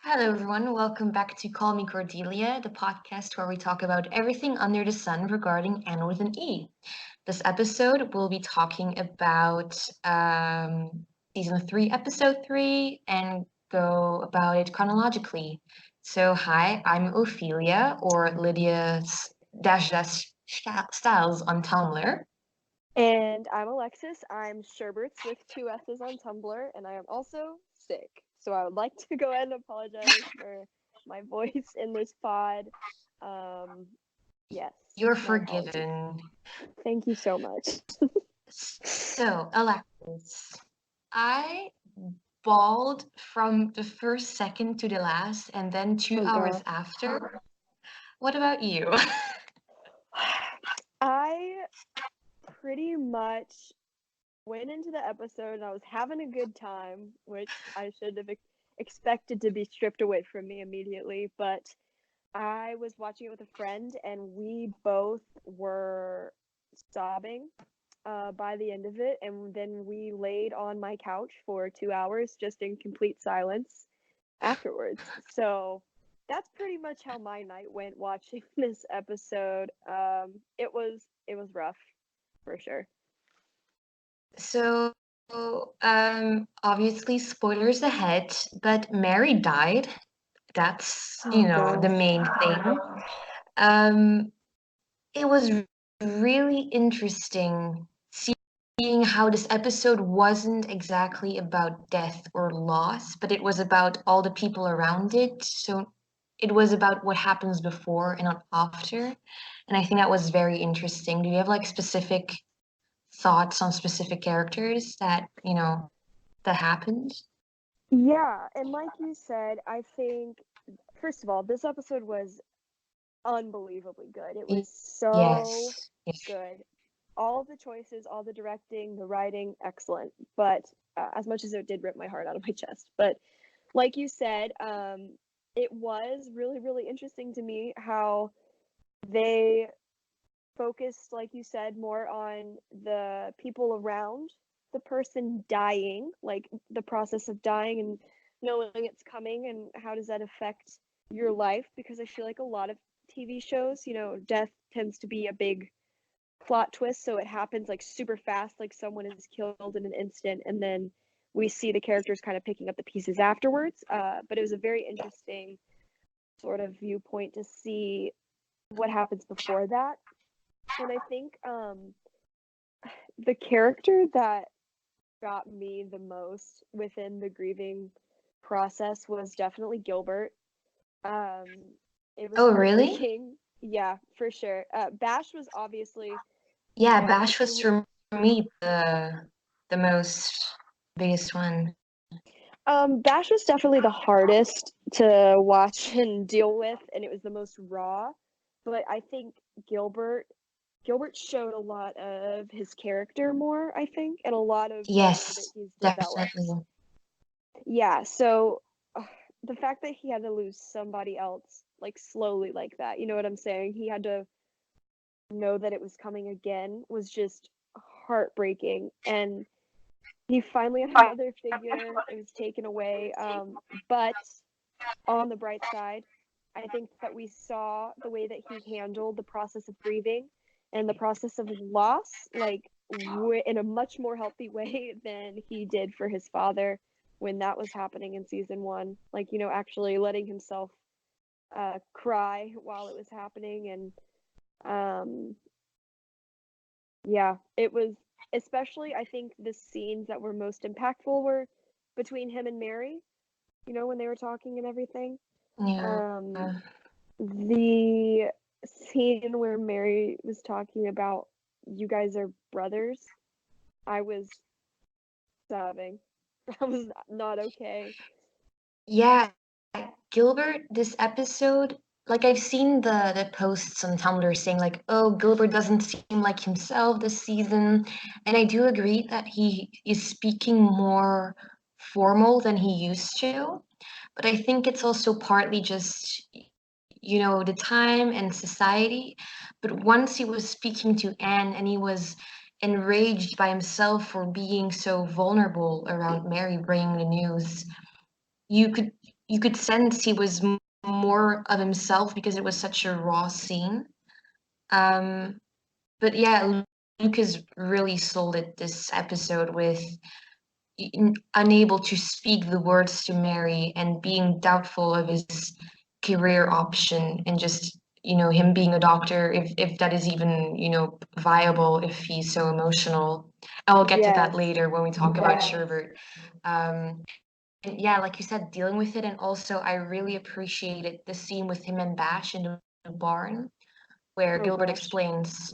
Hello, everyone. Welcome back to Call Me Cordelia, the podcast where we talk about everything under the sun regarding Anne with an E. This episode, we'll be talking about season 3, episode 3, and go about it chronologically. So, hi, I'm Ophelia, or Lydia Styles on Tumblr. And I'm Alexis. I'm Sherberts with 2 S's on Tumblr, and I am also sick. So I would like to go ahead and apologize for my voice in this pod. Yes. You're My apologies. forgiven. Thank you so much. So, Alexis, I bawled from the first second to the last, and then 2 hours after. What about you? I pretty much went into the episode and I was having a good time, which I should have expected to be stripped away from me immediately, but I was watching it with a friend and we both were sobbing by the end of it, and then we laid on my couch for 2 hours just in complete silence afterwards. So that's pretty much how my night went watching this episode. It was rough for sure. So, obviously, spoilers ahead, but Mary died. That's, Oh the gosh. main thing. Um, it was really interesting seeing how this episode wasn't exactly about death or loss, but it was about all the people around it. So it was about what happens before and not after. And I think that was very interesting. Do you have like specific thoughts on specific characters that happened? Yeah, and like you said, I think first of all, this episode was unbelievably good. It was so Yes. Yes. good. All of the choices, all the directing, the writing, excellent. But as much as it did rip my heart out of my chest, but like you said, it was really, really interesting to me how they focused, like you said, more on the people around the person dying, like the process of dying and knowing it's coming and how does that affect your life. Because I feel like a lot of TV shows, death tends to be a big plot twist, so it happens like super fast, like someone is killed in an instant, and then we see the characters kind of picking up the pieces afterwards. But it was a very interesting sort of viewpoint to see what happens before that. And I think the character that got me the most within the grieving process was definitely Gilbert. Um, it was Oh, really? heartbreaking. Yeah, for sure. Bash was obviously Yeah, the Bash was for me the most biggest one. Bash was definitely the hardest to watch and deal with, and it was the most raw. But I think Gilbert showed a lot of his character more, I think, and a lot of the way that Yes, he's developed. definitely. Yeah, so the fact that he had to lose somebody else like slowly like that, you know what I'm saying? He had to know that it was coming again was just heartbreaking. And he finally had a mother figure. It was taken away. But on the bright side, I think that we saw the way that he handled the process of grieving and the process of loss, like in a much more healthy way than he did for his father when that was happening in season 1. Like, actually letting himself cry while it was happening. And yeah, it was, especially, I think the scenes that were most impactful were between him and Mary, when they were talking and everything. Yeah. The scene where Mary was talking about you guys are brothers, I was sobbing. I was not okay. Yeah, Gilbert, this episode, like I've seen the posts on Tumblr saying like, oh, Gilbert doesn't seem like himself this season. And I do agree that he is speaking more formal than he used to. But I think it's also partly just, the time and society. But once he was speaking to Anne and he was enraged by himself for being so vulnerable around Mary bringing the news, you could you could sense he was more of himself because it was such a raw scene. Um, but yeah, Lucas really sold it this episode with unable to speak the words to Mary and being doubtful of his career option and just him being a doctor if that is even viable if he's so emotional. I'll get to that Yes. later when we talk about Sherbert. um and yeah, like you said, dealing with it. And also I really appreciated the scene with him and Bash in the barn where Oh Gilbert gosh. explains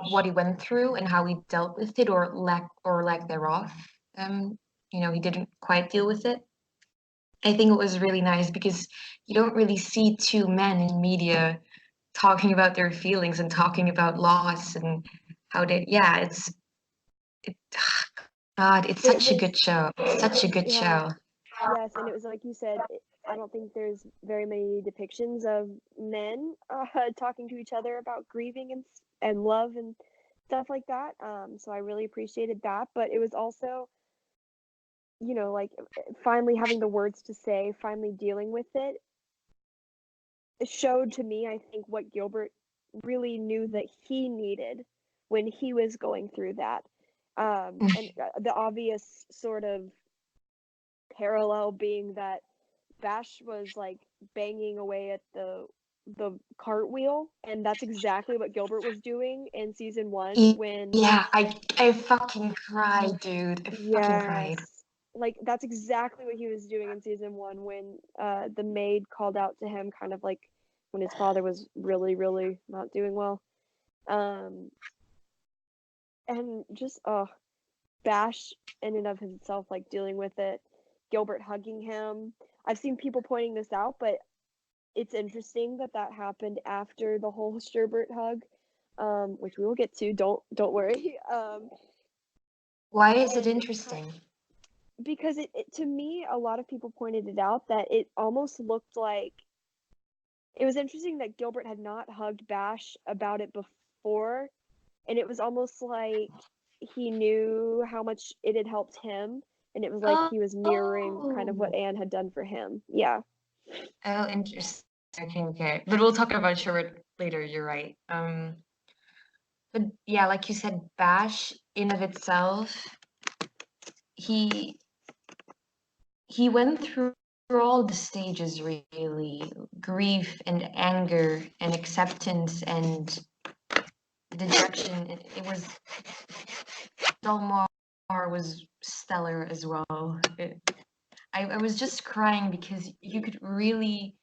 what he went through and how he dealt with it, or lack thereof. Um, he didn't quite deal with it. I think it was really nice because you don't really see two men in media talking about their feelings and talking about loss and how they. Yeah, it. God, it's It such a was, good show. It's such a good yeah, show. yes, and it was like you said. I don't think there's very many depictions of men talking to each other about grieving and love and stuff like that. So I really appreciated that. But it was also, like finally having the words to say, finally dealing with it. It showed to me, I think, what Gilbert really knew that he needed when he was going through that. And the obvious sort of parallel being that Bash was like banging away at the cartwheel, and that's exactly what Gilbert was doing in season 1 when Yeah, I fucking cried, dude. I fucking cried. yes, like that's exactly what he was doing in season 1 when the maid called out to him kind of like when his father was really really not doing well. Um and just Bash in and of himself like dealing with it, Gilbert hugging him. I've seen people pointing this out, but it's interesting that that happened after the whole Sherbert hug, which we will get to. Don't worry. Why is it And interesting? because it to me, a lot of people pointed it out that it almost looked like it was interesting that Gilbert had not hugged Bash about it before, and it was almost like he knew how much it had helped him, and it was like he was mirroring kind of what Oh, Anne had done for him. Yeah. oh, interesting. Okay, okay. But we'll talk about Sherbert later. You're right. But yeah, like you said, Bash in of itself, he he went through all the stages really, grief and anger and acceptance and dejection. It was Delmar was stellar as well. I was just crying because you could really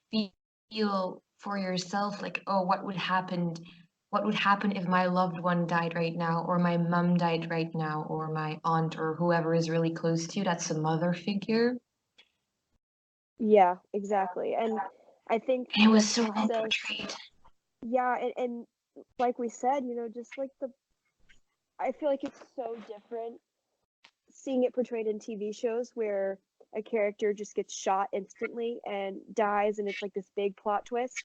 feel for yourself like, oh, what would happen if my loved one died right now, or my mom died right now, or my aunt, or whoever is really close to you, that's a mother figure. Yeah, exactly. And I think And it the was so well process, portrayed. yeah, and like we said, just like I feel like it's so different seeing it portrayed in TV shows where a character just gets shot instantly and dies, and it's like this big plot twist.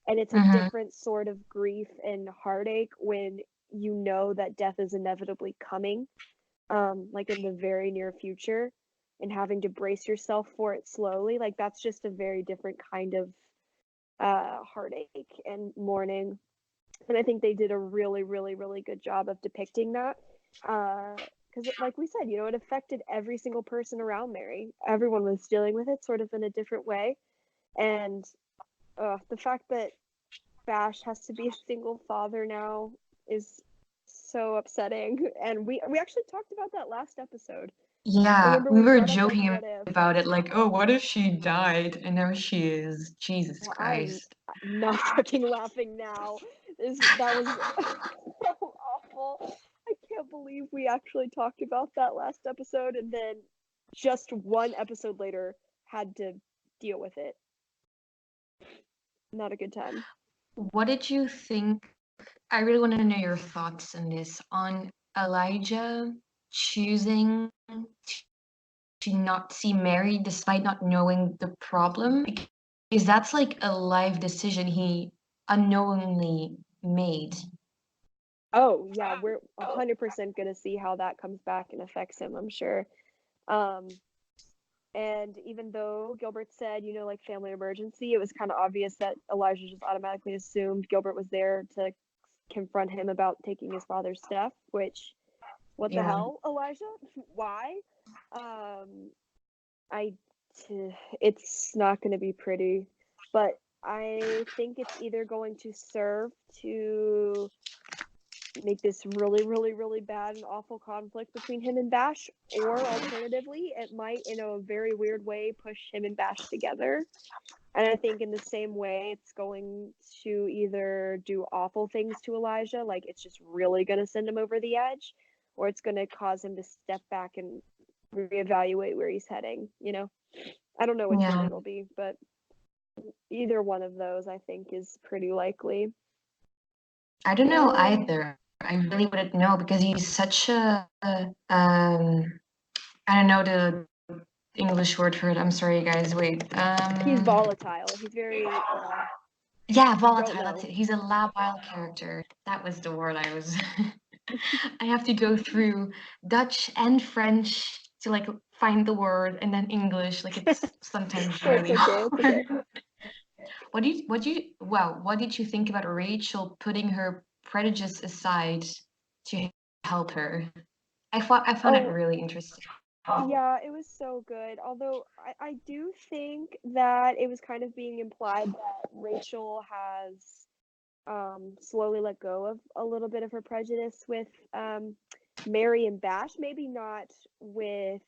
And it's a Hmm. different sort of grief and heartache when you know that death is inevitably coming, like in the very near future, and having to brace yourself for it slowly. Like that's just a very different kind of heartache and mourning. And I think they did a really, really, really good job of depicting that. Because, like we said, it affected every single person around Mary. Everyone was dealing with it sort of in a different way. And the fact that Bash has to be a single father now is so upsetting. And we actually talked about that last episode. Yeah, Remember, we we were brought up like, joking what if? about it, like, oh, what if she died? And there she is. Jesus Well, I'm Christ. not fucking laughing now. That was so awful. I can't believe we actually talked about that last episode and then just one episode later had to deal with it. Not a good time. What did you think? I really want to know your thoughts on this, on Elijah choosing to not see Mary despite not knowing the problem, because that's like a life decision he unknowingly made. Oh, yeah, we're 100% going to see how that comes back and affects him, I'm sure. Um And even though Gilbert said, like family emergency, it was kind of obvious that Elijah just automatically assumed Gilbert was there to confront him about taking his father's stuff, which, what the Yeah. hell, Elijah? Why? Um, I, it's not going to be pretty, but I think it's either going to serve to make this really, really, really bad and awful conflict between him and Bash, or alternatively, it might, in a very weird way, push him and Bash together. And I think in the same way, it's going to either do awful things to Elijah, like it's just really going to send him over the edge, or it's going to cause him to step back and reevaluate where he's heading. I don't know which one it'll be, but either one of those I think is pretty likely. I don't know either. I really wouldn't know because he's such I don't know the English word for it. I'm sorry, guys. Wait. He's volatile. He's very yeah, volatile. That's it. He's a labile character. That was the word I was. I have to go through Dutch and French to like find the word, and then English. Like it's sometimes really hard. Okay. What did you think about Rachel putting her prejudice aside to help her? I found it really interesting. Yeah, it was so good. Although I do think that it was kind of being implied that Rachel has slowly let go of a little bit of her prejudice with Mary and Bash. Maybe not with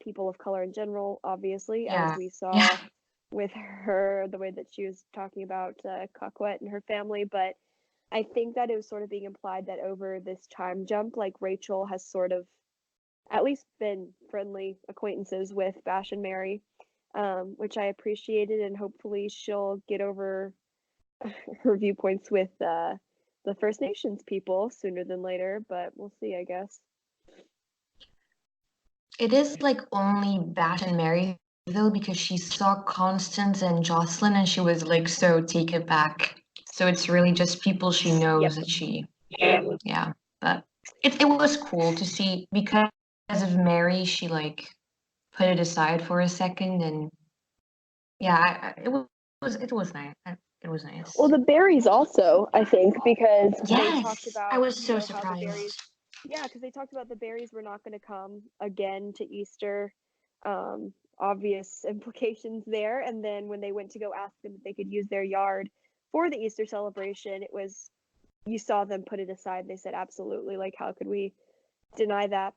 people of color in general, obviously, as we saw with her, the way that she was talking about Kakwet and her family. But I think that it was sort of being implied that over this time jump, like Rachel has sort of at least been friendly acquaintances with Bash and Mary, which I appreciated, and hopefully she'll get over her viewpoints with the First Nations people sooner than later, but we'll see, I guess. It is like only Bash and Mary though, because she saw Constance and Jocelyn and she was like so taken back. So it's really just people she knows that she, but it was cool to see because of Mary, she like put it aside for a second, and it was nice. It was nice. Well, the berries also, I think, because yes, they talked about I was so how the berries. surprised. Yeah, because they talked about the berries were not going to come again to Easter. Obvious implications there. And then when they went to go ask them if they could use their yard for the Easter celebration, it was, you saw them put it aside. They said, absolutely. Like, how could we deny that?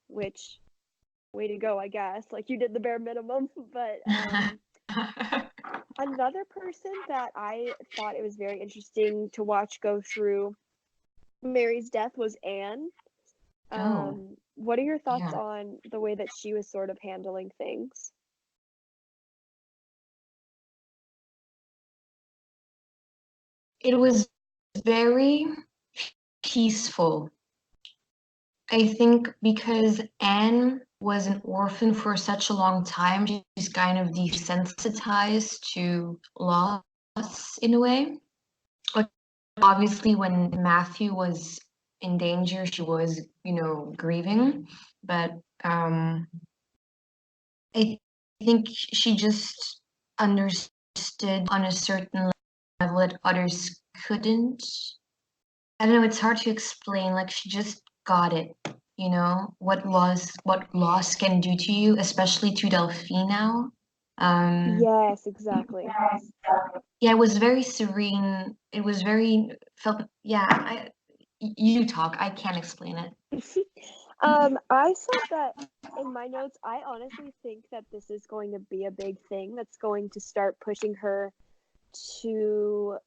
Which, way to go, I guess. Like, you did the bare minimum. But another person that I thought it was very interesting to watch go through Mary's death was Anne. What are your thoughts on the way that she was sort of handling things? It was very peaceful. I think because Anne was an orphan for such a long time, she's kind of desensitized to loss in a way. Like obviously when Matthew was in danger, she was, grieving. But I think she just understood on a certain level that others couldn't. I don't know, it's hard to explain. Like she just got it, what loss can do to you, especially to Delphine now. Yes, exactly. Yeah, it was very serene. It was very felt. Yeah, you talk. I can't explain it. I said that in my notes. I honestly think that this is going to be a big thing that's going to start pushing her to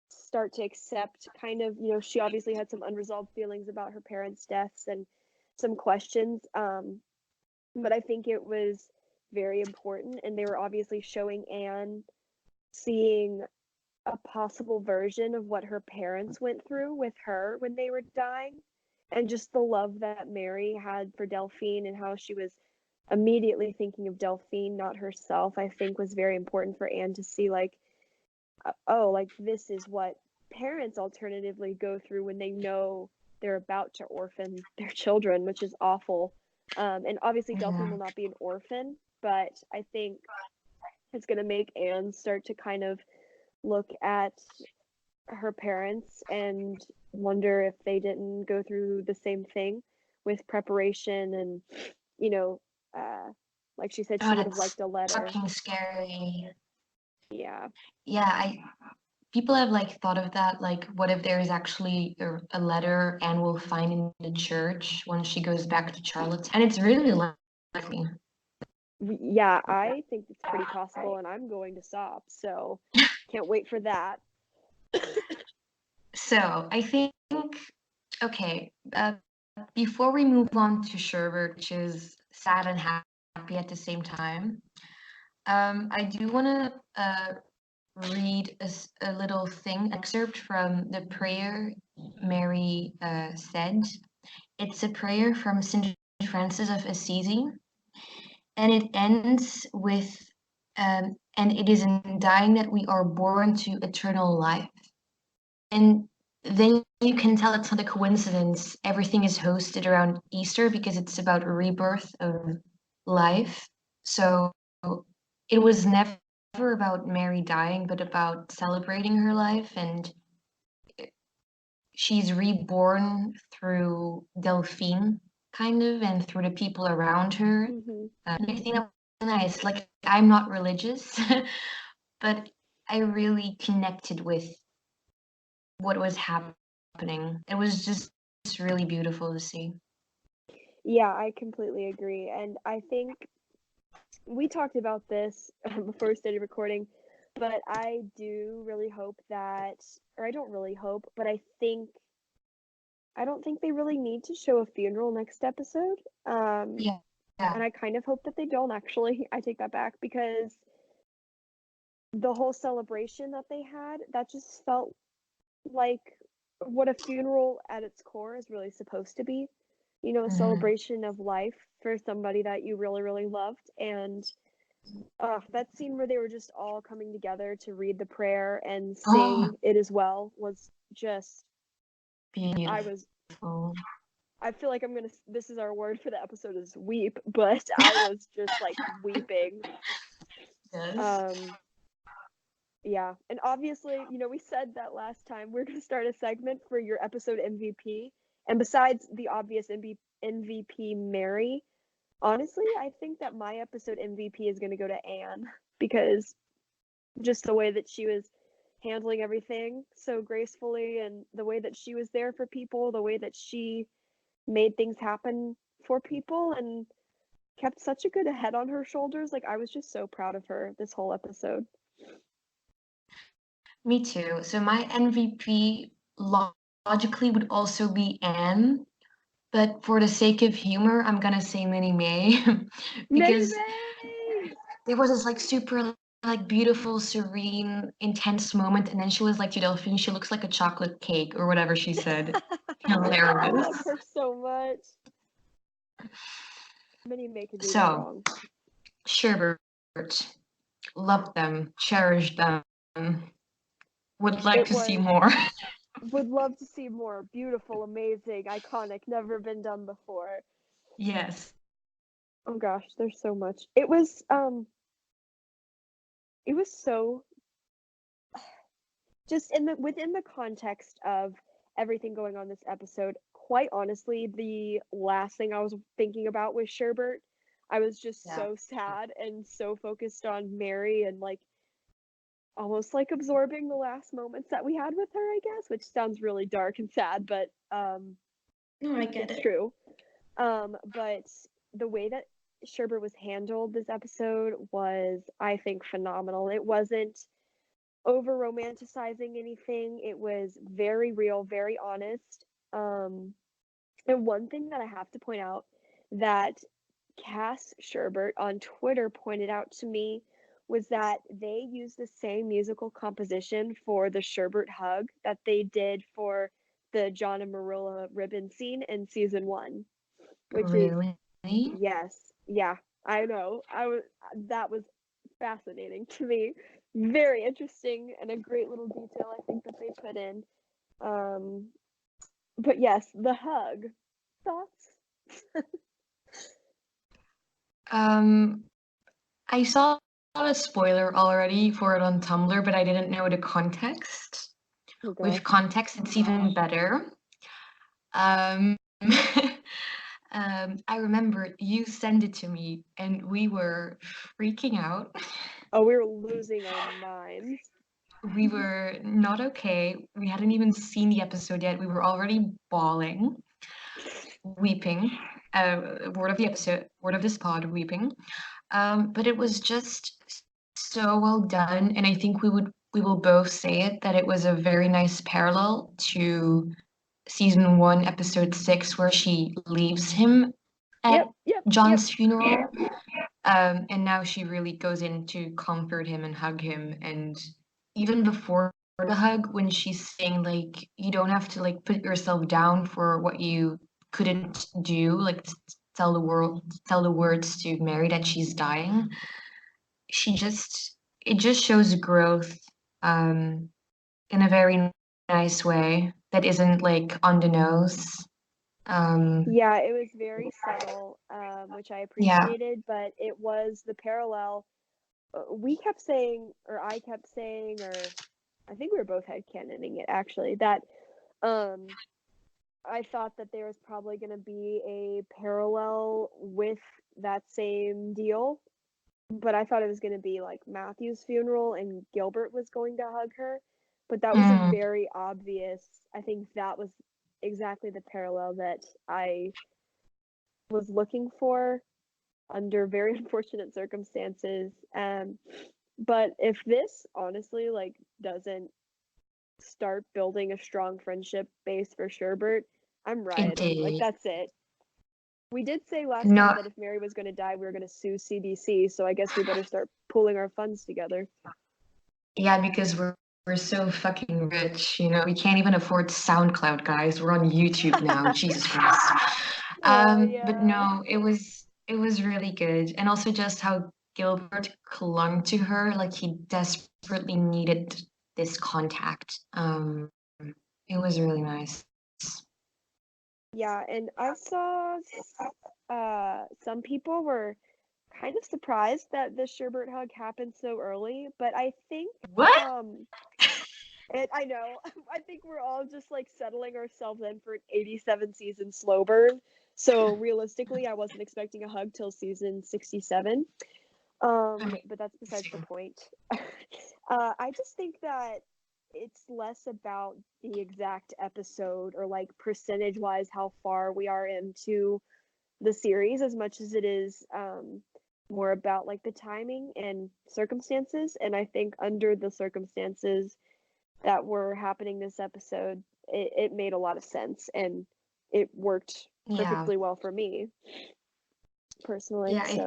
start to accept kind of, she obviously had some unresolved feelings about her parents' deaths and some questions. But I think it was very important, and they were obviously showing Anne seeing a possible version of what her parents went through with her when they were dying, and just the love that Mary had for Delphine and how she was immediately thinking of Delphine, not herself, I think was very important for Anne to see, like, oh, like this is what parents alternatively go through when they know they're about to orphan their children, which is awful. And obviously Delphine Yeah. will not be an orphan, but I think it's going to make Anne start to kind of look at her parents and wonder if they didn't go through the same thing with preparation and, you know, like she said, she Oh, would have that's liked a letter. fucking scary. Yeah. Yeah, people have like thought of that, like what if there is actually a letter Anne will find in the church when she goes back to Charlotte? And it's really likely. Yeah, I think it's pretty possible, and I'm going to stop, so can't wait for that. So I think, okay, before we move on to Sherbert, which is sad and happy at the same time, I do want to read a little thing, excerpt from the prayer Mary said. It's a prayer from St. Francis of Assisi, and it ends with, and it is in dying that we are born to eternal life. And then you can tell it's not a coincidence. Everything is hosted around Easter because it's about rebirth of life. So it was never about Mary dying, but about celebrating her life. And she's reborn through Delphine, kind of, and through the people around her. Hmm. And I think that was nice. Like, I'm not religious, but I really connected with what was happening. It was just really beautiful to see. Yeah, I completely agree, and I think we talked about this before we started recording, but I do really hope that, or I don't really hope, but I don't think they really need to show a funeral next episode. Yeah, And yeah. I kind of hope that they don't actually. I take that back because the whole celebration that they had, that just felt like what a funeral at its core is really supposed to be. You know, a Mhm. celebration of life for somebody that you really, really loved. And that scene where they were just all coming together to read the prayer and Oh, sing It Is Well was just, I was, beautiful. I feel like this is our word for the episode is weep, but I was just like weeping. Yes. Um, yeah. And obviously, you know, we said that last time we're going to start a segment for your episode MVP. And besides the obvious MVP Mary, honestly, I think that my episode MVP is going to go to Anne because just the way that she was handling everything so gracefully and the way that she was there for people, the way that she made things happen for people and kept such a good head on her shoulders. Like I was just so proud of her this whole episode. Me too. So my MVP logically would also be Anne, but for the sake of humor, I'm gonna say Minnie May Minnie because May! there was this like super like beautiful, serene, intense moment, and then she was like to Delphine, she looks like a chocolate cake or whatever she said. I love Hilarious. her so much. Minnie May could do no So, wrong. Sherbert, loved them, cherished them, would like It to see was, more. would love to see more beautiful, amazing, iconic, never been done before. Yes. Oh gosh, there's so much. It was so just in the within the context of everything going on this episode, quite honestly, the last thing I was thinking about was Sherbert. I was just Yeah. so sad and so focused on Mary and like almost like absorbing the last moments that we had with her, I guess, which sounds really dark and sad, but No, I get it's it. true. But the way that Sherbert was handled this episode was, I think, phenomenal. It wasn't over romanticizing anything. It was very real, very honest. Um, and one thing that I have to point out that Cass Sherbert on Twitter pointed out to me was that they used the same musical composition for the Sherbert hug that they did for the John and Marilla ribbon scene in season one, which is Really? yes, yeah, I know. I was that was fascinating to me. Very interesting and a great little detail I think that they put in. Um, but yes, the hug. Thoughts? Um, I saw a spoiler already for it on Tumblr, but I didn't know the context. Oh With gosh. context, it's even better. Um, I remember you sent it to me, and we were freaking out. Oh, we were losing our minds. We were not okay. We hadn't even seen the episode yet. We were already bawling, weeping. Word of the episode, word of this pod, weeping. But it was just so well done, and I think we will both say it that it was a very nice parallel to season 1, episode 6, where she leaves him at Yep, yep, yep. John's funeral. And now she really goes in to comfort him and hug him. And even before the hug, when she's saying like you don't have to like put yourself down for what you couldn't do, like tell the words to Mary that she's dying. She just it just shows growth um in a very nice way that isn't like on the nose. Yeah, it was very subtle, which I Yeah, appreciated, but it was the parallel. We kept saying, or I kept saying, or I think we were both headcanoning it actually, that um, I thought that there was probably going to be a parallel with that same deal, but I thought it was going to be like Matthew's funeral and Gilbert was going to hug her, but that was a mm, very obvious. I think that was exactly the parallel that I was looking for under very unfortunate circumstances. But if this honestly like doesn't start building a strong friendship base for Sherbert, I'm it rioting. Like did. that's it. We did say last time No, that if Mary was going to die, we were going to sue CBC. So I guess we better start pooling our funds together. yeah, because we're so fucking rich, you know. We can't even afford SoundCloud, guys. We're on YouTube now. Jesus Christ. But Yeah. no, it was really good, and also just how Gilbert clung to her, like he desperately needed this contact. It was really nice. Yeah, and I saw some people were kind of surprised that the Sherbert hug happened so early, but I think What? um and I know I think we're all just like settling ourselves in for an 87 season slow burn. So realistically, I wasn't expecting a hug till season 67. But that's besides the Amazing. point. I just think that it's less about the exact episode or like percentage wise how far we are into the series as much as it is more about like the timing and circumstances. And I think under the circumstances that were happening this episode, it made a lot of sense and it worked Yeah. perfectly well for me personally. Yeah, So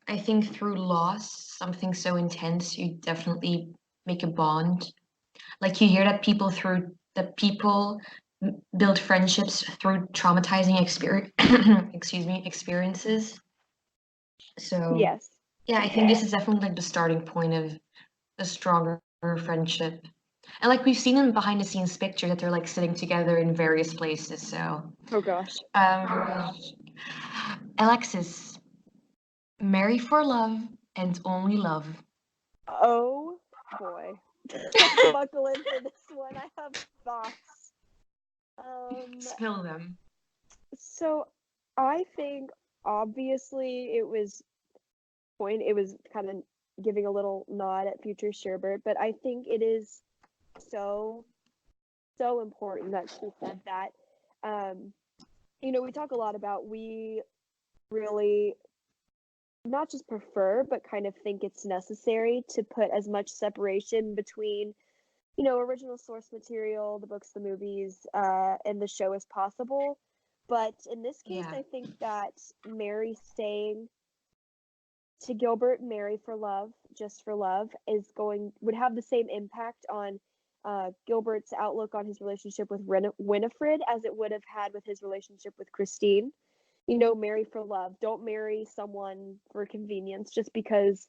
I think through loss, something so intense, you definitely make a bond. Like you hear that people build friendships through traumatizing experience excuse me, experiences. So yes. yeah, I think this is definitely like the starting point of a stronger friendship. And like we've seen in behind the scenes picture that they're like sitting together in various places. So Oh gosh. um Alexis, marry for love and only love. Oh boy. Let's buckle in for this one. I have thoughts. Um, Spill them. so I think obviously it was kind of giving a little nod at future Sherbert, but I think it is so so important that she said that. Um, we talk a lot about we really not just prefer, but kind of think it's necessary to put as much separation between original source material, the books, the movies, and the show as possible. But in this case, Yeah. I think that Mary saying to Gilbert, "Marry for love, just for love," would have the same impact on Gilbert's outlook on his relationship with Winifred as it would have had with his relationship with Christine. Marry for love. Don't marry someone for convenience just because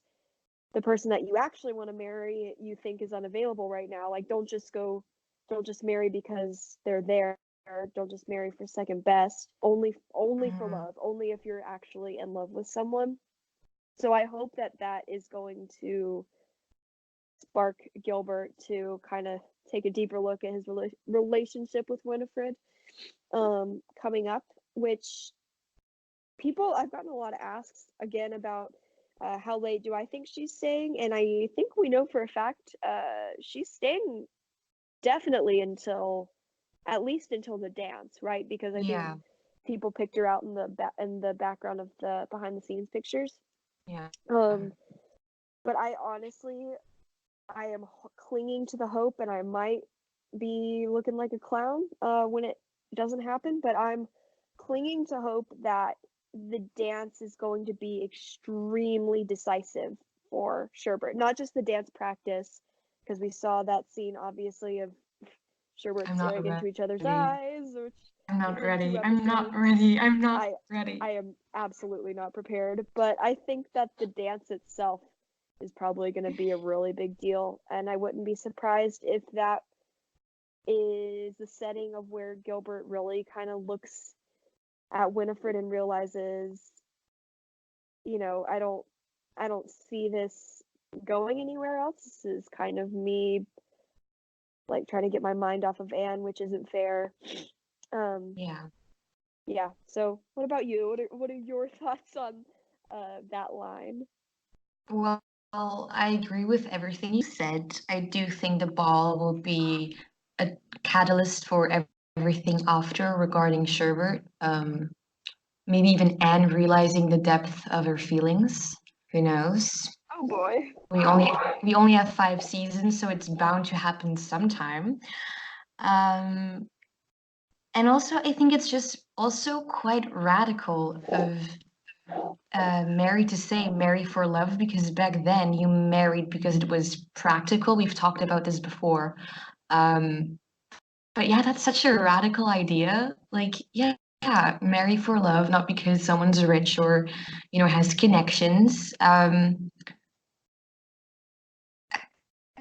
the person that you actually want to marry you think is unavailable right now. Like don't just marry because they're there. don't just marry for second best, only for Mm, love, only if you're actually in love with someone. So I hope that that is going to spark Gilbert to kind of take a deeper look at his relationship with Winifred coming up, which people, I've gotten a lot of asks again about how late do I think she's staying, and I think we know for a fact she's staying definitely until at least until the dance, right? Because I think yeah, people picked her out in the background of the behind the scenes pictures. yeah. Um, but I honestly, I am clinging to the hope, and I might be looking like a clown when it doesn't happen. But I'm clinging to hope that the dance is going to be extremely decisive for Sherbert. Not just the dance practice, because we saw that scene obviously of Sherbert I'm not staring into each other's ready. eyes, which I'm we not did 2 ready. I'm not episodes. ready. I'm not I ready. I am absolutely not prepared, but I think that the dance itself is probably going to be a really big deal, and I wouldn't be surprised if that is the setting of where Gilbert really kind of looks at Winifred and realizes, I don't see this going anywhere else. This is kind of me like trying to get my mind off of Anne, which isn't fair. Um, Yeah. yeah. So, what about you? What are your thoughts on that line? Well, I agree with everything you said. I do think the ball will be a catalyst for everything after regarding Sherbert. Maybe even Anne realizing the depth of her feelings. Who knows? Oh boy. We only we only have 5 seasons, so it's bound to happen sometime. Um, and also, I think it's just also quite radical of Mary to say marry for love, because back then you married because it was practical. We've talked about this before. Um, but yeah, that's such a radical idea. Like, yeah, marry for love, not because someone's rich or, has connections.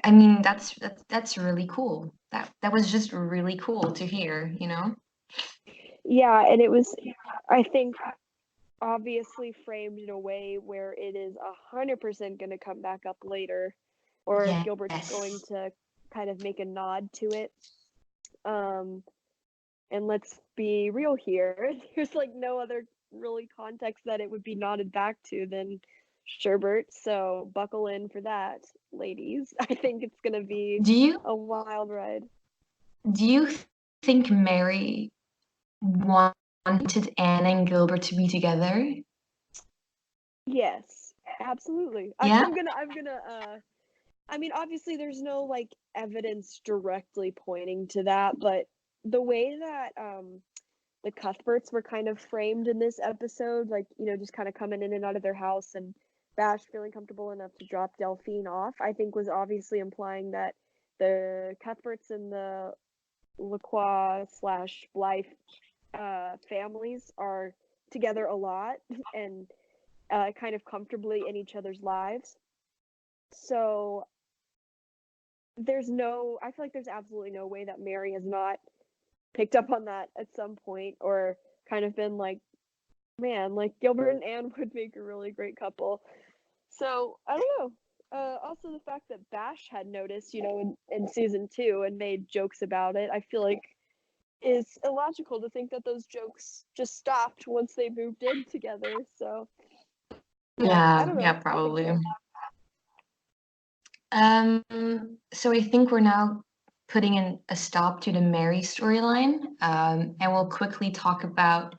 I mean, that's really cool. That was just really cool to hear. Yeah, and it was, I think, obviously framed in a way where it is 100% going to come back up later, or Gilbert's going Yes. to kind of make a nod to it. Um, and let's be real here. There's like no other really context that it would be nodded back to than Sherbert. So buckle in for that, ladies. I think it's going to be Do you a wild ride. do you think Mary wanted Anne and Gilbert to be together? Yes, absolutely. Yeah? I'm gonna I mean, obviously there's no like evidence directly pointing to that, but the way that the Cuthberts were kind of framed in this episode, like, just kind of coming in and out of their house, and Bash feeling comfortable enough to drop Delphine off, I think was obviously implying that the Cuthberts and the Lacroix slash Blythe families are together a lot and kind of comfortably in each other's lives. So I feel like there's absolutely no way that Mary has not picked up on that at some point, or kind of been like, man, like Gilbert and Anne would make a really great couple. So I don't know. Also, the fact that Bash had noticed, in season 2 and made jokes about it, I feel like is illogical to think that those jokes just stopped once they moved in together. So yeah, I Yeah, don't yeah, know. I think probably. so. Um, so I think we're now putting in a stop to the Mary storyline, and we'll quickly talk about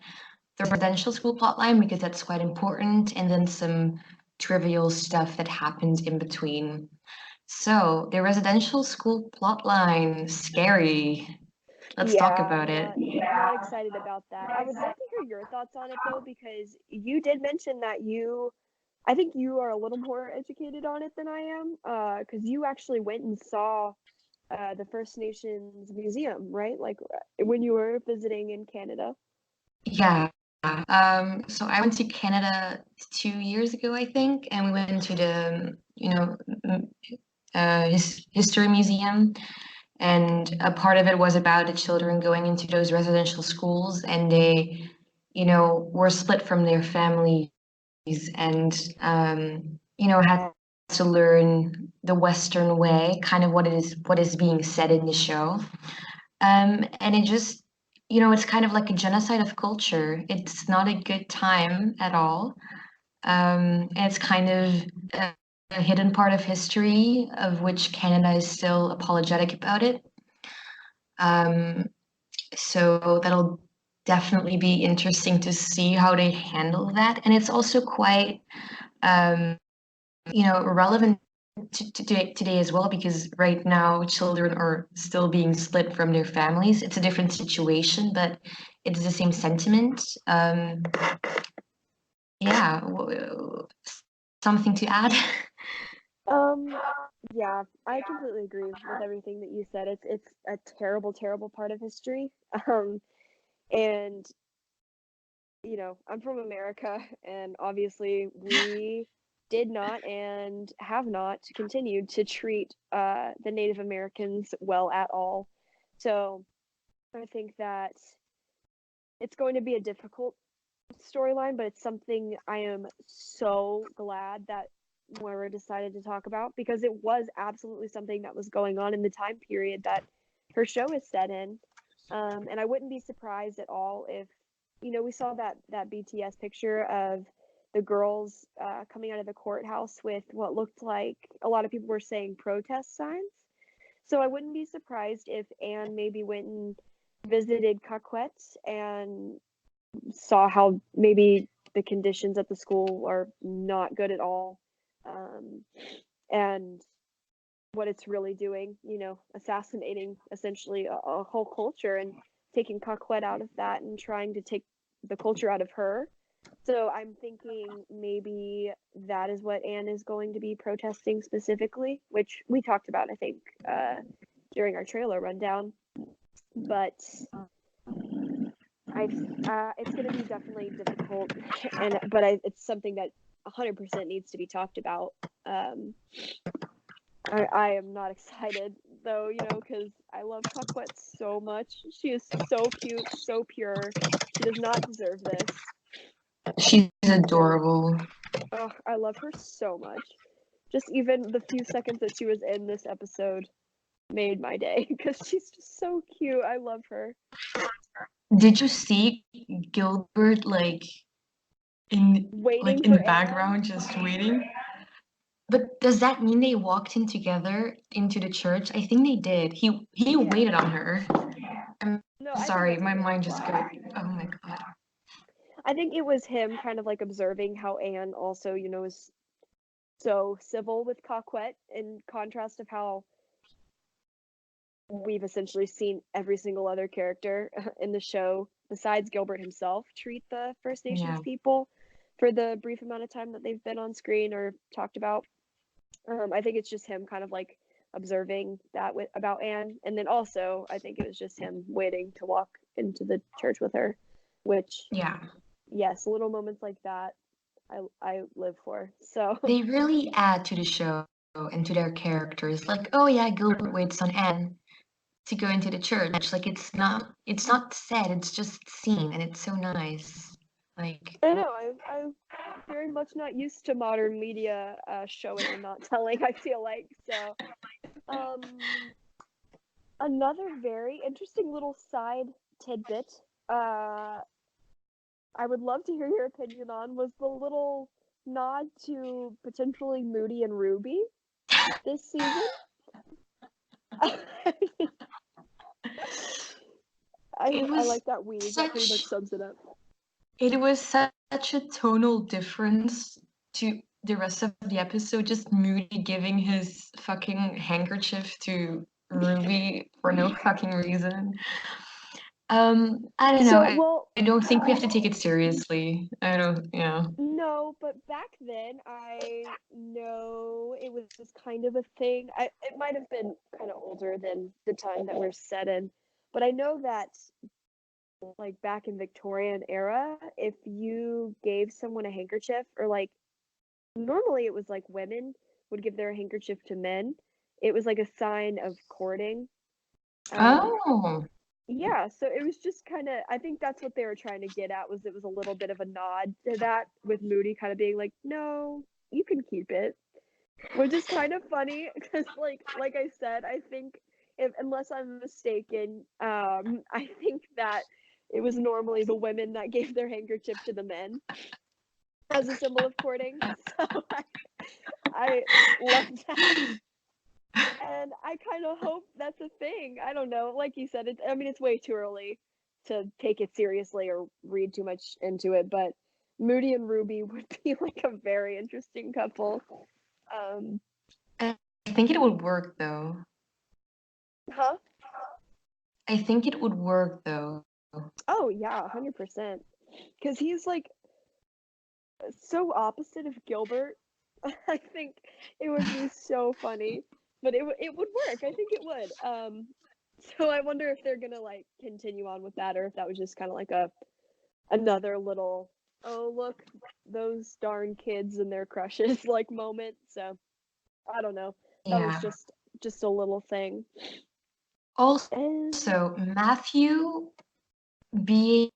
the residential school plotline because that's quite important, and then some trivial stuff that happened in between. So the residential school plotline, scary. Let's talk Yeah, about it. not excited about that. I would love to hear your thoughts on it though, because you did mention that I think you are a little more educated on it than I am, because you actually went and saw the First Nations museum, right? Like when you were visiting in Canada. Yeah. So I went to Canada 2 years ago, I think, and we went to the, history museum. And a part of it was about the children going into those residential schools, and they, were split from their families, and had to learn the Western way, kind of what is being said in the show. And it just, it's kind of like a genocide of culture. It's not a good time at all. And it's kind of a hidden part of history of which Canada is still apologetic about it. Um, so that'll definitely be interesting to see how they handle that. And it's also quite, um, relevant today as well, because right now children are still being split from their families. It's a different situation, but it's the same sentiment. Yeah, something to add? Um, yeah, I completely agree with everything that you said. It's a terrible, terrible part of history. Um, and I'm from America, and obviously we did not and have not continued to treat the Native Americans well at all. So I think that it's going to be a difficult storyline, but it's something I am so glad that Moira decided to talk about, because it was absolutely something that was going on in the time period that her show is set in. And I wouldn't be surprised at all if, we saw that BTS picture of the girls coming out of the courthouse with what looked like, a lot of people were saying, protest signs. So I wouldn't be surprised if Anne maybe went and visited Caquette and saw how maybe the conditions at the school are not good at all, and what it's really doing, assassinating essentially a whole culture and taking Caquette out of that and trying to take the culture out of her. So I'm thinking maybe that is what Anne is going to be protesting specifically, which we talked about, I think, during our trailer rundown. But it's going to be definitely difficult, it's something that 100% needs to be talked about. I am not excited though, because I love Caquette so much. She is so cute, so pure. She does not deserve this. She's adorable. Oh, I love her so much. Just even the few seconds that she was in this episode made my day, because she's just so cute. I love her. Did you see Gilbert Waiting in for the Anne. background just waiting? But does that mean they walked in together into the church? I think they did. He Yeah. waited on her. I'm No, I think sorry, that's my what it mind was. just got. Oh my god. I think it was him kind of like observing how Anne also, is so civil with Caquette, in contrast of how we've essentially seen every single other character in the show, besides Gilbert himself, treat the First Nations Yeah. people for the brief amount of time that they've been on screen or talked about. I think it's just him kind of like observing that about Anne, and then also I think it was just him waiting to walk into the church with her, which, Yeah. yes, little moments like that I live for. So They really add to the show and to their characters. Like, oh yeah, Gilbert waits on Anne to go into the church. Like it's not said, it's just seen, and it's so nice. Like, I know I'm very much not used to modern media showing and not telling. I feel like so. Another very interesting little side tidbit. I would love to hear your opinion on was the little nod to potentially Moody and Ruby this season. it I was like that weave. That pretty much such sums it up. it was such a tonal difference to the rest of the episode. Just Moody giving his fucking handkerchief to Ruby for no fucking reason. I don't know. So, I, well, I don't think we have to take it seriously. I don't. Yeah. no, but back then I know it was kind of a thing. It might have been kind of older than the time that we're set in, but I know that like back in Victorian era, if you gave someone a handkerchief, or like normally it was like women would give their handkerchief to men, it was like a sign of courting. Um, Oh, yeah, so it was just kind of, I think that's what they were trying to get at, was it was a little bit of a nod to that, with Moody kind of being like, no, you can keep it, which is kind of funny because like I said, I think, if unless I'm mistaken, I think that it was normally the women that gave their handkerchief to the men as a symbol of courting. So I love that. And I kind of hope that's a thing. I don't know. Like you said, I mean, it's way too early to take it seriously or read too much into it, but Moody and Ruby would be like a very interesting couple. Um, I think it would work though. huh? I think it would work though. Oh yeah, 100%. Because he's like so opposite of Gilbert. I think it would be so funny, but it would work. I think it would. So I wonder if they're gonna like continue on with that, or if that was just kind of like a another little, oh look, those darn kids and their crushes like moment. So I don't know. That was Yeah. just a little thing. And Also, Matthew being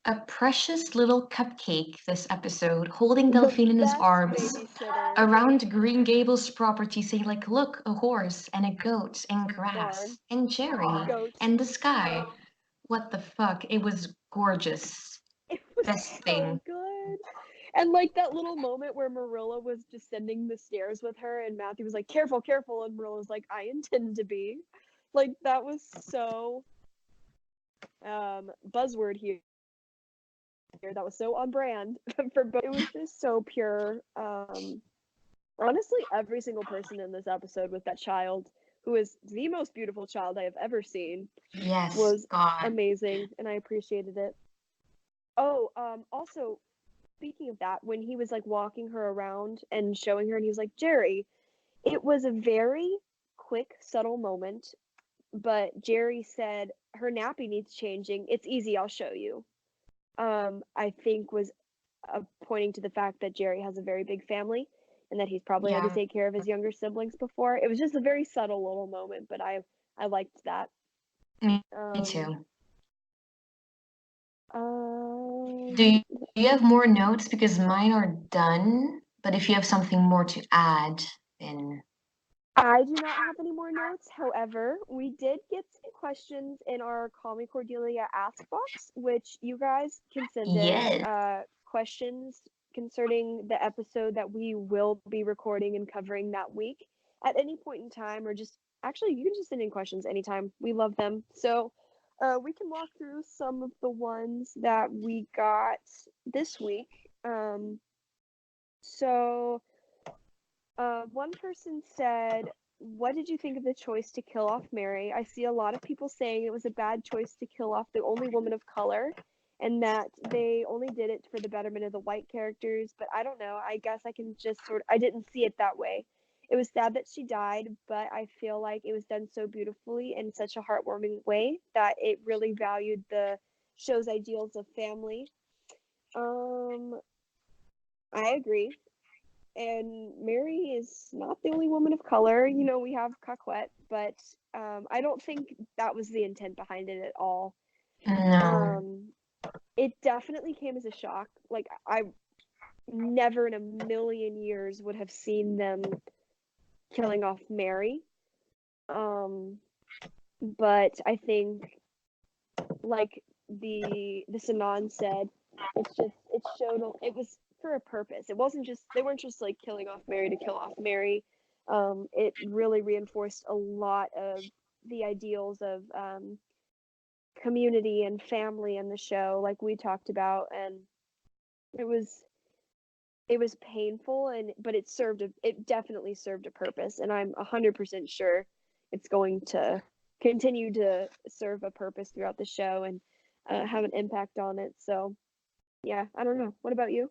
a precious little cupcake this episode, holding the Delphine in his best arms babysitter around Green Gables property, saying like, look, a horse and a goat and barn grass and Jerry goat. and the sky. What the fuck? It was gorgeous. It was Best so thing. good. And like that little moment where Marilla was descending the stairs with her and Matthew was like, careful, careful, and Marilla was like, I intend to be. Like that was so buzzword here. That was so on brand for both. It was just so pure. Honestly, every single person in this episode with that child, who is the most beautiful child I have ever seen, Yes, was God. amazing, and I appreciated it. Oh, also, speaking of that, when he was like walking her around and showing her, and he was like, Jerry, it was a very quick, subtle moment, but Jerry said, her nappy needs changing. It's easy, I'll show you. I think was pointing to the fact that Jerry has a very big family and that he's probably had to Yeah, take care of his younger siblings before. It was just a very subtle little moment, but I liked that. me, me Um, too. Do um, you, do you have more notes? Because mine are done, but if you have something more to add, then I do not have any more notes. However, we did get some questions in our Call Me Cordelia ask box, which you guys can send in yes. questions concerning the episode that we will be recording and covering that week at any point in time, or just actually, you can just send in questions anytime. We love them. So we can walk through some of the ones that we got this week. So one person said, what did you think of the choice to kill off Mary? I see a lot of people saying it was a bad choice to kill off the only woman of color and that they only did it for the betterment of the white characters, but I don't know. I guess I can just I didn't see it that way. It was sad that she died, but I feel like it was done so beautifully in such a heartwarming way that it really valued the show's ideals of family. Um, I agree. And Mary is not the only woman of color. You know, we have Coquette, but I don't think that was the intent behind it at all. No. Um, it definitely came as a shock. Like, I never in a million years would have seen them killing off Mary. Um, but I think, like the Sanan said, it showed it was for a purpose. It wasn't just they weren't just like killing off Mary to kill off Mary. It really reinforced a lot of the ideals of community and family in the show, like we talked about, and it was it was painful and but it definitely served a purpose, and I'm 100% sure it's going to continue to serve a purpose throughout the show and have an impact on it. So yeah, I don't know. What about you?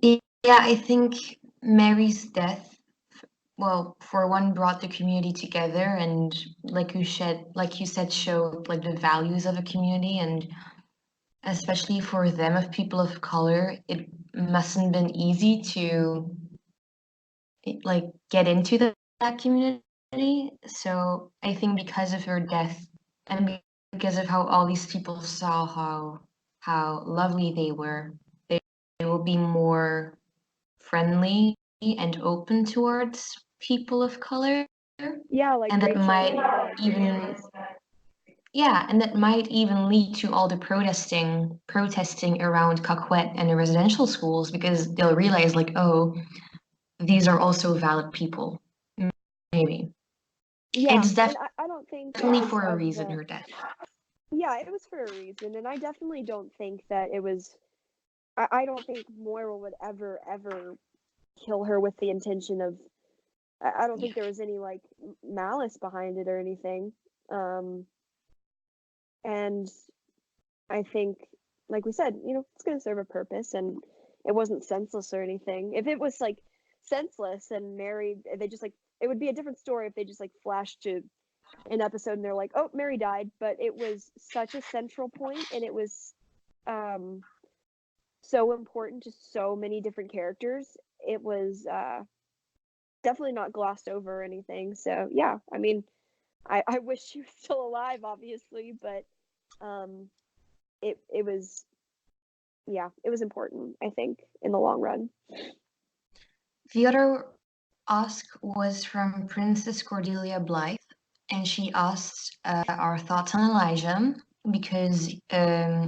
Yeah, I think Mary's death, well, for one, brought the community together and like you said, showed like the values of a community, and especially for them of people of color, it mustn't been easy to like get into that community. So I think because of her death and because of how all these people saw how lovely they, they will be more friendly and open towards people of color, Yeah, like and that Rachel might and the even Marys. yeah, and that might even lead to all the protesting around Caquet and the residential schools because they'll realize like, oh, these are also valid people. Maybe. Yeah, It's and I don't think it definitely was for a of reason, the. her death. Yeah, it was for a reason, and I definitely don't think that it was. I don't think Moira would ever kill her with the intention of. I don't Yeah. think there was any like malice behind it or anything. Um, and I think, like we said, it's going to serve a purpose, and it wasn't senseless or anything. If it was like senseless and Mary, they just like it would be a different story if they just like flashed to an episode and they're like, oh, Mary died. But it was such a central point, and it was um, so important to so many different characters. It was definitely not glossed over or anything. So yeah, I mean, I wish she was still alive, obviously, but um, it was yeah, it was important, I think, in the long run. The other ask was from Princess Cordelia Blythe, and she asked our thoughts on Elijah because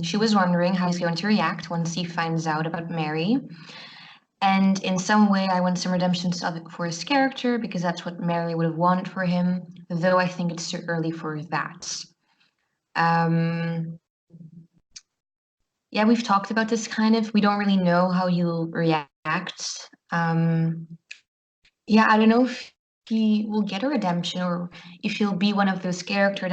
she was wondering how he's going to react once he finds out about Mary. And in some way, I want some redemption stuff for his character because that's what Mary would have wanted for him, though I think it's too early for that. Um, yeah, we've talked about this kind of. We don't really know how he'll react. Yeah, I don't know if he will get a redemption or if he'll be one of those characters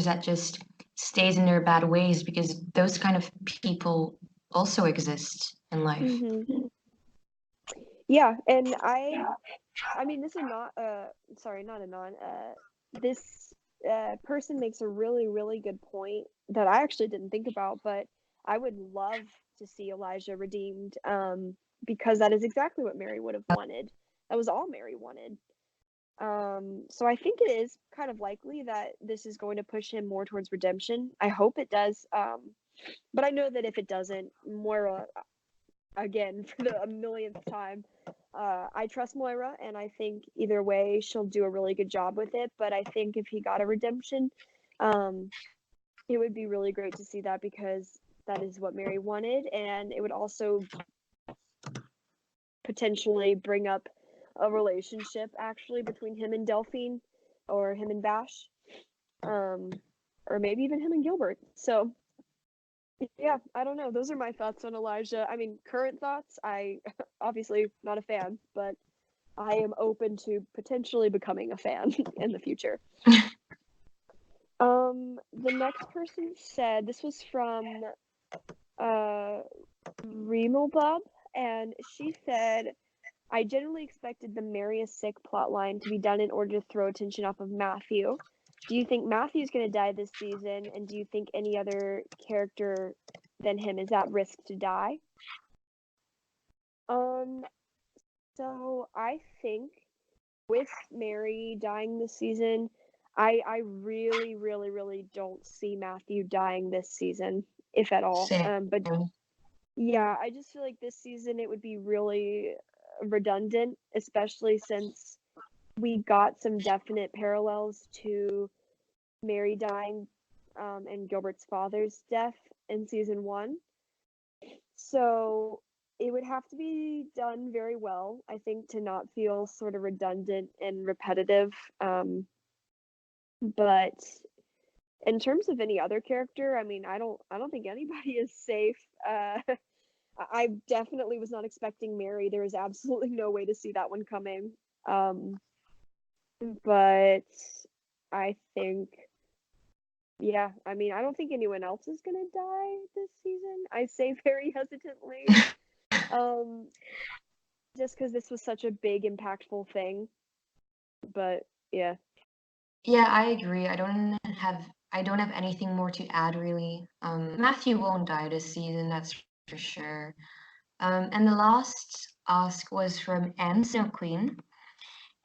that just stays in their bad ways because those kind of people also exist in life. Hmm. Yeah, and I mean, this is not sorry, not a non this person makes a really really good point that I actually didn't think about, but I would love to see Elijah redeemed because that is exactly what Mary would have wanted. That was all Mary wanted. So I think it is kind of likely that this is going to push him more towards redemption. I hope it does. But I know that if it doesn't, Moira, again, for the millionth time, I trust Moira, and I think either way she'll do a really good job with it. But I think if he got a redemption, um, it would be really great to see that because that is what Mary wanted, and it would also potentially bring up a relationship actually between him and Delphine, or him and Bash, or maybe even him and Gilbert. So yeah, I don't know. Those are my thoughts on Elijah. I mean, current thoughts, I obviously not a fan, but I am open to potentially becoming a fan in the future. The next person said this was from Remelbub, and she said, I generally expected the Mary is sick plotline to be done in order to throw attention off of Matthew. Do you think Matthew's going to die this season, and do you think any other character than him is at risk to die? Um, so I think with Mary dying this season, I really, really, really don't see Matthew dying this season, if at all. Same. But yeah, I just feel like this season it would be really redundant, especially since we got some definite parallels to Mary dying and Gilbert's father's death in season 1. So it would have to be done very well, I think, to not feel sort of redundant and repetitive. But in terms of any other character, I mean, I don't think anybody is safe. I definitely was not expecting Mary. There was absolutely no way to see that one coming. But I think, yeah, I mean, I don't think anyone else is gonna die this season. I say very hesitantly, um, just because this was such a big, impactful thing. But yeah. Yeah, I agree. I don't have anything more to add really. Matthew won't die this season, that's for sure. And the last ask was from Anne Snow Queen,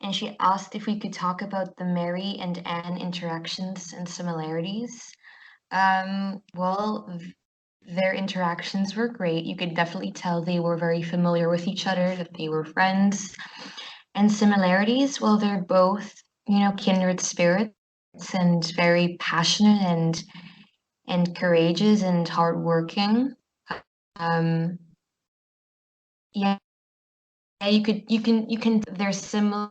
and she asked if we could talk about the Mary and Anne interactions and similarities. Well, their interactions were great. You could definitely tell they were very familiar with each other, that they were friends. And similarities, well, they're both, kindred spirits and very passionate and courageous and hardworking. Um, yeah, you can. They're similar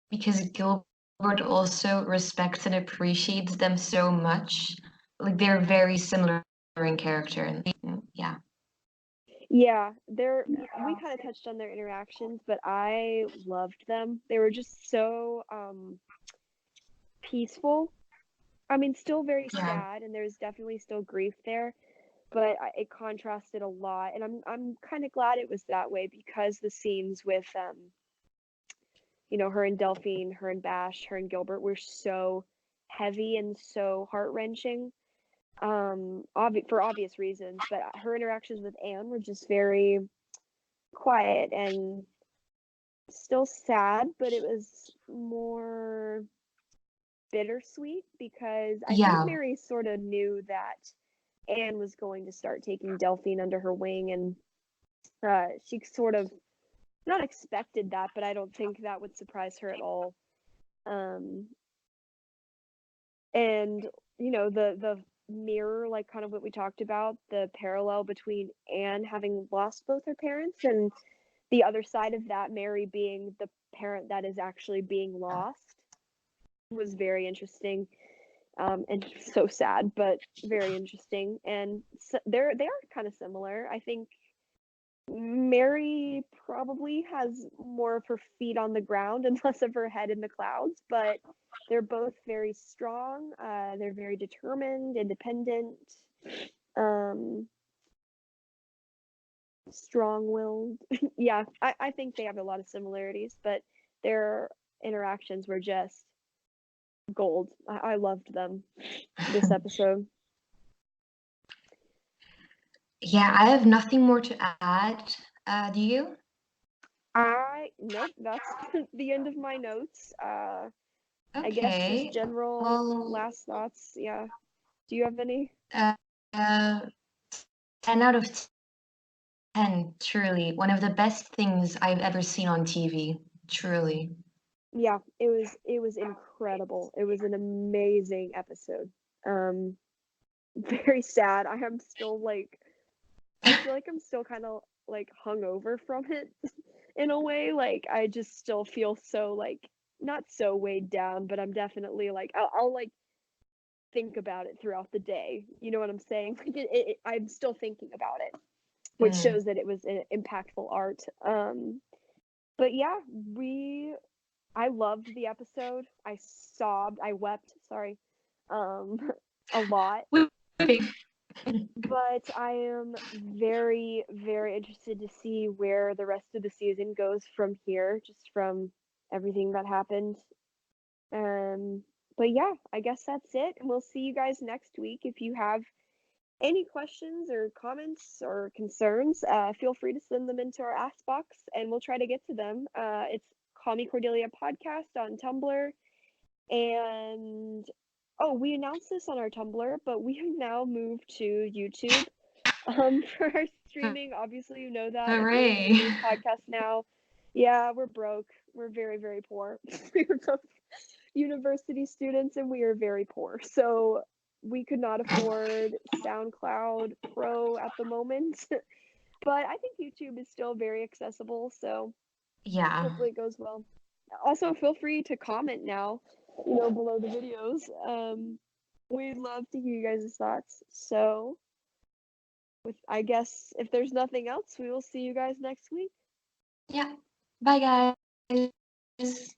because Gilbert also respects and appreciates them so much. Like they're very similar in character, and yeah. Yeah, we kind of touched on their interactions, but I loved them. They were just so peaceful. I mean, still very Yeah. sad, and there's definitely still grief there, but it contrasted a lot, and I'm kind of glad it was that way because the scenes with her and Delphine, her and Bash, her and Gilbert were so heavy and so heart-wrenching. For obvious reasons, but her interactions with Anne were just very quiet and still sad, but it was more bittersweet because I think Yeah. Mary sort of knew that Anne was going to start taking Delphine under her wing, and she sort of not expected that, but I don't think that would surprise her at all. Um, and the mirror, like kind of what we talked about, the parallel between Anne having lost both her parents and the other side of that, Mary being the parent that is actually being lost, was very interesting, and so sad, but very interesting. And so they are kind of similar. I think Mary probably has more of her feet on the ground and less of her head in the clouds, but they're both very strong. They're very determined, independent, um, strong-willed. Yeah, I think they have a lot of similarities, but their interactions were just gold. I loved them this episode. Yeah, I have nothing more to add. Do you? Nope, that's the end of my notes. I guess just Okay. general Well, last thoughts. Yeah. Do you have any? uh, uh, 10 out of 10, truly. One of the best things I've ever seen on TV. Truly. Yeah, it was incredible. It was an amazing episode. Um, very sad. I feel like I'm still kind of like hungover from it in a way. Like I just still feel so like not so weighed down, but I'm definitely like I'll like think about it throughout the day. You know what I'm saying? Like I'm still thinking about it, which Mm. shows that it was an impactful art. But yeah, I loved the episode. I sobbed. I wept. Sorry, um, a lot. Weeping. But I am very, very interested to see where the rest of the season goes from here, just from everything that happened. Um, but yeah, I guess that's it. And we'll see you guys next week. If you have any questions or comments or concerns, feel free to send them into our Ask Box and we'll try to get to them. It's Call Me Cordelia Podcast on Tumblr. And oh, we announced this on our Tumblr, but we have now moved to YouTube for our streaming. Obviously, you know that if you're listening to Hooray. this podcast now. Yeah, we're broke. We're very, very poor. We're both university students and we are very poor. So we could not afford SoundCloud Pro at the moment. But I think YouTube is still very accessible, so Yeah. hopefully it goes well. Also, feel free to comment now, below the videos. We'd love to hear you guys' thoughts. So, I guess if there's nothing else, we will see you guys next week. Yeah. Bye, guys.